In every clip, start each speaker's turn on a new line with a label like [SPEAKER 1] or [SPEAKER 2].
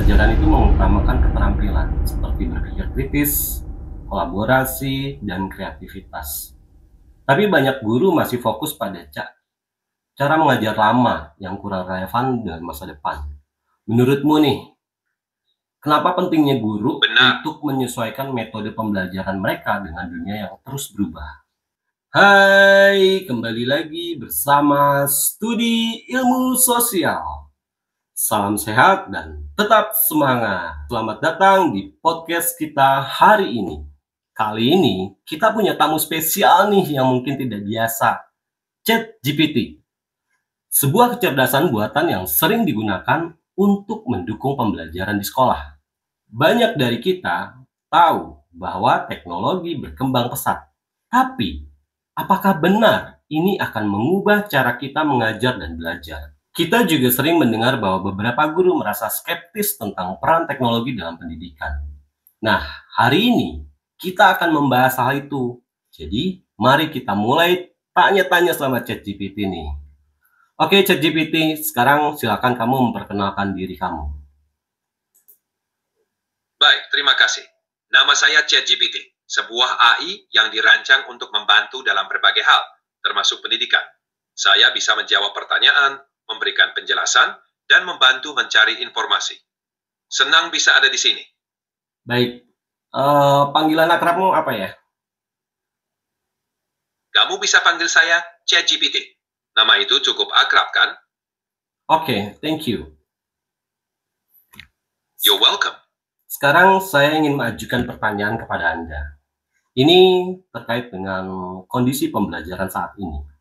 [SPEAKER 1] Pembelajaran itu mengutamakan keterampilan seperti berpikir kritis, kolaborasi, dan kreativitas. Tapi banyak guru masih fokus pada cara mengajar lama yang kurang relevan dengan masa depan. Menurutmu nih, kenapa pentingnya guru
[SPEAKER 2] Benar.
[SPEAKER 1] untuk menyesuaikan metode pembelajaran mereka dengan dunia yang terus berubah? Hai, kembali lagi bersama Studi Ilmu Sosial. Salam sehat dan tetap semangat. Selamat datang di podcast kita hari ini. Kali ini kita punya tamu spesial nih yang mungkin tidak biasa. ChatGPT. Sebuah kecerdasan buatan yang sering digunakan untuk mendukung pembelajaran di sekolah. Banyak dari kita tahu bahwa teknologi berkembang pesat. Tapi, apakah benar ini akan mengubah cara kita mengajar dan belajar? Kita juga sering mendengar bahwa beberapa guru merasa skeptis tentang peran teknologi dalam pendidikan. Nah, hari ini kita akan membahas hal itu. Jadi, mari kita mulai tanya-tanya sama ChatGPT nih. Oke, ChatGPT, sekarang silakan kamu memperkenalkan diri kamu.
[SPEAKER 2] Baik, terima kasih. Nama saya ChatGPT, sebuah AI yang dirancang untuk membantu dalam berbagai hal, termasuk pendidikan. Saya bisa menjawab pertanyaan, memberikan penjelasan, dan membantu mencari informasi. Senang bisa ada di sini.
[SPEAKER 1] Baik, panggilan akrabmu apa ya?
[SPEAKER 2] Kamu bisa panggil saya ChatGPT. Nama itu cukup akrab, kan?
[SPEAKER 1] Oke, thank you.
[SPEAKER 2] You're welcome.
[SPEAKER 1] Sekarang saya ingin mengajukan pertanyaan kepada Anda. Ini terkait dengan kondisi pembelajaran saat ini.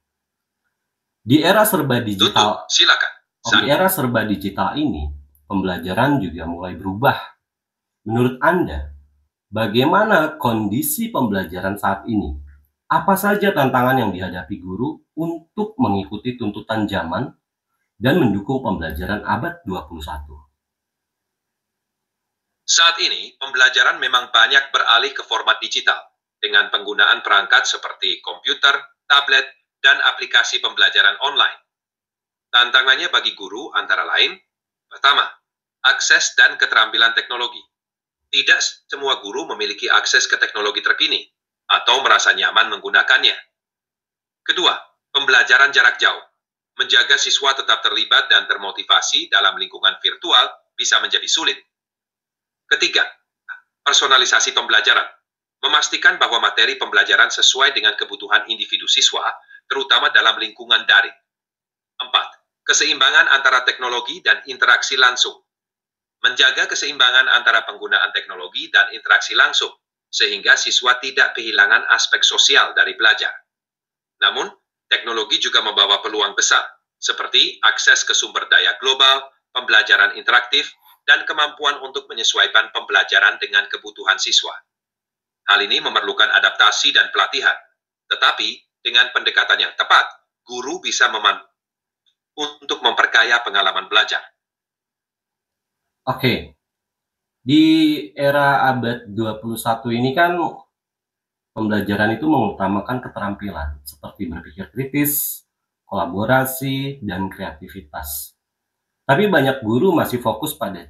[SPEAKER 1] Di era serba digital,
[SPEAKER 2] silakan.
[SPEAKER 1] Di era serba digital ini, pembelajaran juga mulai berubah. Menurut Anda, bagaimana kondisi pembelajaran saat ini? Apa saja tantangan yang dihadapi guru untuk mengikuti tuntutan zaman dan mendukung pembelajaran abad 21?
[SPEAKER 2] Saat ini, pembelajaran memang banyak beralih ke format digital dengan penggunaan perangkat seperti komputer, tablet, dan aplikasi pembelajaran online. Tantangannya bagi guru antara lain, pertama, akses dan keterampilan teknologi. Tidak semua guru memiliki akses ke teknologi terkini atau merasa nyaman menggunakannya. Kedua, pembelajaran jarak jauh. Menjaga siswa tetap terlibat dan termotivasi dalam lingkungan virtual bisa menjadi sulit. Ketiga, personalisasi pembelajaran. Memastikan bahwa materi pembelajaran sesuai dengan kebutuhan individu siswa, terutama dalam lingkungan daring. 4. Keseimbangan antara teknologi dan interaksi langsung. Menjaga keseimbangan antara penggunaan teknologi dan interaksi langsung, sehingga siswa tidak kehilangan aspek sosial dari belajar. Namun, teknologi juga membawa peluang besar, seperti akses ke sumber daya global, pembelajaran interaktif, dan kemampuan untuk menyesuaikan pembelajaran dengan kebutuhan siswa. Hal ini memerlukan adaptasi dan pelatihan, tetapi dengan pendekatan yang tepat, guru bisa untuk memperkaya pengalaman belajar.
[SPEAKER 1] Oke, di era abad 21 ini kan pembelajaran itu mengutamakan keterampilan seperti berpikir kritis, kolaborasi, dan kreativitas. Tapi banyak guru masih fokus pada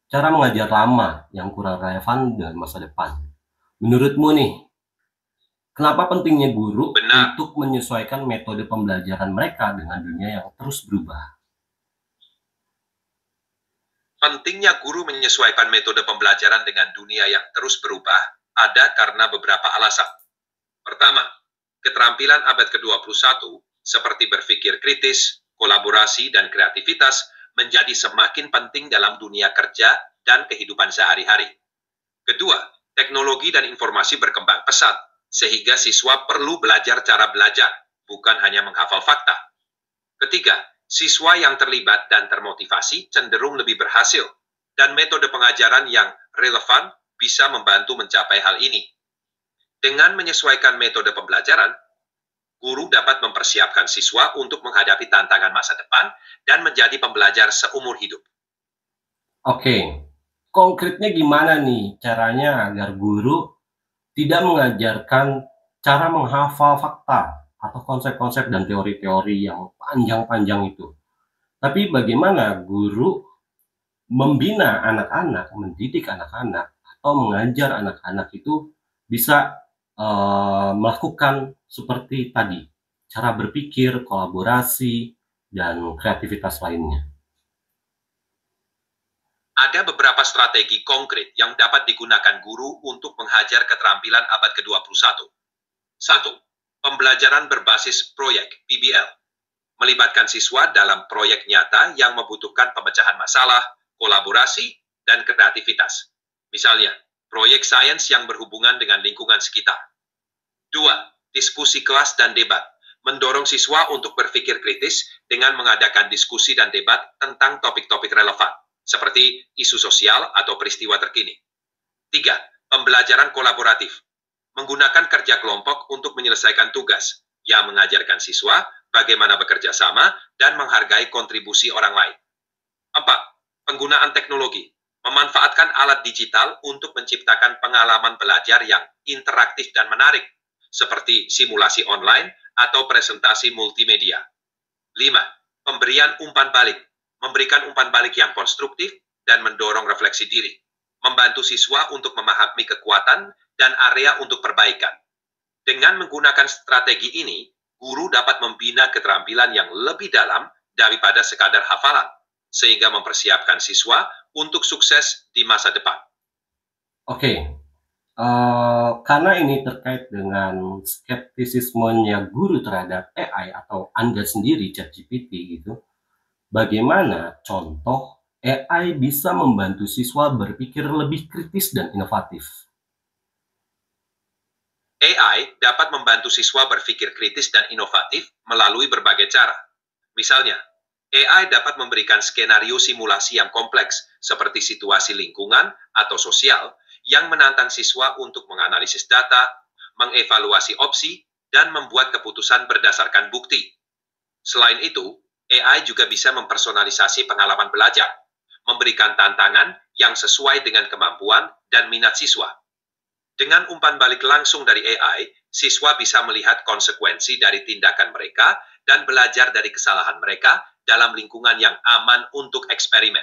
[SPEAKER 1] cara mengajar lama yang kurang relevan dengan masa depan. Menurutmu nih, kenapa pentingnya guru untuk menyesuaikan metode pembelajaran mereka dengan dunia yang terus berubah?
[SPEAKER 2] Pentingnya guru menyesuaikan metode pembelajaran dengan dunia yang terus berubah ada karena beberapa alasan. Pertama, keterampilan abad ke-21 seperti berpikir kritis, kolaborasi, dan kreativitas menjadi semakin penting dalam dunia kerja dan kehidupan sehari-hari. Kedua, teknologi dan informasi berkembang pesat, sehingga siswa perlu belajar cara belajar, bukan hanya menghafal fakta. Ketiga, siswa yang terlibat dan termotivasi cenderung lebih berhasil, dan metode pengajaran yang relevan bisa membantu mencapai hal ini. Dengan menyesuaikan metode pembelajaran, guru dapat mempersiapkan siswa untuk menghadapi tantangan masa depan dan menjadi pembelajar seumur hidup.
[SPEAKER 1] Oke, konkretnya gimana nih caranya agar guru tidak mengajarkan cara menghafal fakta atau konsep-konsep dan teori-teori yang panjang-panjang itu. Tapi bagaimana guru membina anak-anak, mendidik anak-anak, atau mengajar anak-anak itu bisa melakukan seperti tadi, cara berpikir, kolaborasi, dan kreativitas lainnya.
[SPEAKER 2] Ada beberapa strategi konkret yang dapat digunakan guru untuk menghajar keterampilan abad ke-21. 1. Pembelajaran berbasis proyek (PBL). Melibatkan siswa dalam proyek nyata yang membutuhkan pemecahan masalah, kolaborasi, dan kreativitas. Misalnya, proyek sains yang berhubungan dengan lingkungan sekitar. 2. Diskusi kelas dan debat. Mendorong siswa untuk berpikir kritis dengan mengadakan diskusi dan debat tentang topik-topik relevan, seperti isu sosial atau peristiwa terkini. 3. Pembelajaran kolaboratif. Menggunakan kerja kelompok untuk menyelesaikan tugas, yang mengajarkan siswa bagaimana bekerja sama dan menghargai kontribusi orang lain. 4. Penggunaan teknologi. Memanfaatkan alat digital untuk menciptakan pengalaman belajar yang interaktif dan menarik, seperti simulasi online atau presentasi multimedia. 5. Pemberian umpan balik. Memberikan umpan balik yang konstruktif dan mendorong refleksi diri. Membantu siswa untuk memahami kekuatan dan area untuk perbaikan. Dengan menggunakan strategi ini, guru dapat membina keterampilan yang lebih dalam daripada sekadar hafalan, sehingga mempersiapkan siswa untuk sukses di masa depan.
[SPEAKER 1] Oke, karena ini terkait dengan skeptisismenya guru terhadap AI atau Anda sendiri, ChatGPT gitu, bagaimana contoh AI bisa membantu siswa berpikir lebih kritis dan inovatif?
[SPEAKER 2] AI dapat membantu siswa berpikir kritis dan inovatif melalui berbagai cara. Misalnya, AI dapat memberikan skenario simulasi yang kompleks, seperti situasi lingkungan atau sosial, yang menantang siswa untuk menganalisis data, mengevaluasi opsi, dan membuat keputusan berdasarkan bukti. Selain itu, AI juga bisa mempersonalisasi pengalaman belajar, memberikan tantangan yang sesuai dengan kemampuan dan minat siswa. Dengan umpan balik langsung dari AI, siswa bisa melihat konsekuensi dari tindakan mereka dan belajar dari kesalahan mereka dalam lingkungan yang aman untuk eksperimen.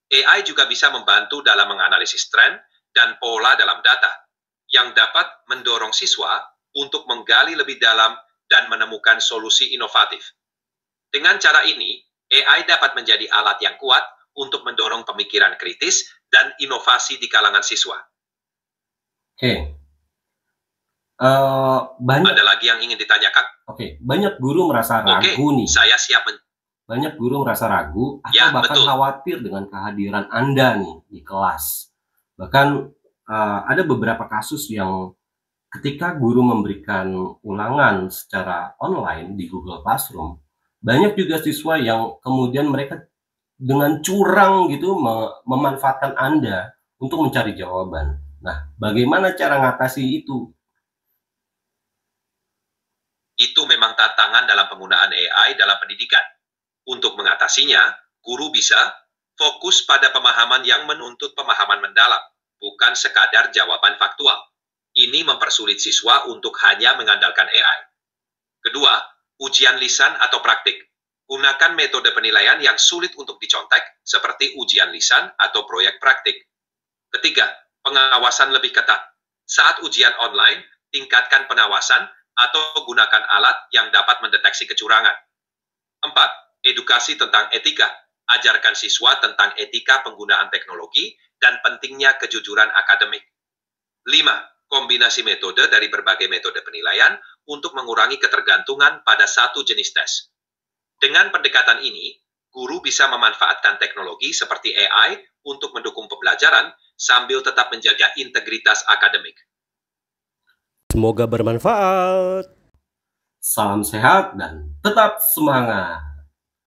[SPEAKER 2] AI juga bisa membantu dalam menganalisis tren dan pola dalam data, yang dapat mendorong siswa untuk menggali lebih dalam dan menemukan solusi inovatif. Dengan cara ini, AI dapat menjadi alat yang kuat untuk mendorong pemikiran kritis dan inovasi di kalangan siswa.
[SPEAKER 1] Oke.
[SPEAKER 2] Ada lagi yang ingin ditanyakan?
[SPEAKER 1] Oke, banyak guru merasa ragu nih.
[SPEAKER 2] Saya siap.
[SPEAKER 1] Banyak guru merasa ragu atau bahkan khawatir dengan kehadiran Anda nih di kelas. Bahkan ada beberapa kasus yang ketika guru memberikan ulangan secara online di Google Classroom, banyak juga siswa yang kemudian mereka dengan curang gitu memanfaatkan Anda untuk mencari jawaban. Nah, bagaimana cara ngatasi itu?
[SPEAKER 2] Itu memang tantangan dalam penggunaan AI dalam pendidikan. Untuk mengatasinya, guru bisa fokus pada pemahaman yang menuntut pemahaman mendalam, bukan sekadar jawaban faktual. Ini mempersulit siswa untuk hanya mengandalkan AI. Kedua, ujian lisan atau praktik. Gunakan metode penilaian yang sulit untuk dicontek, seperti ujian lisan atau proyek praktik. Ketiga, pengawasan lebih ketat. Saat ujian online, tingkatkan pengawasan atau gunakan alat yang dapat mendeteksi kecurangan. 4. Edukasi tentang etika. Ajarkan siswa tentang etika penggunaan teknologi dan pentingnya kejujuran akademik. 5. Kombinasi metode dari berbagai metode penilaian untuk mengurangi ketergantungan pada satu jenis tes. Dengan pendekatan ini, guru bisa memanfaatkan teknologi seperti AI untuk mendukung pembelajaran sambil tetap menjaga integritas akademik.
[SPEAKER 1] Semoga bermanfaat. Salam sehat dan tetap semangat.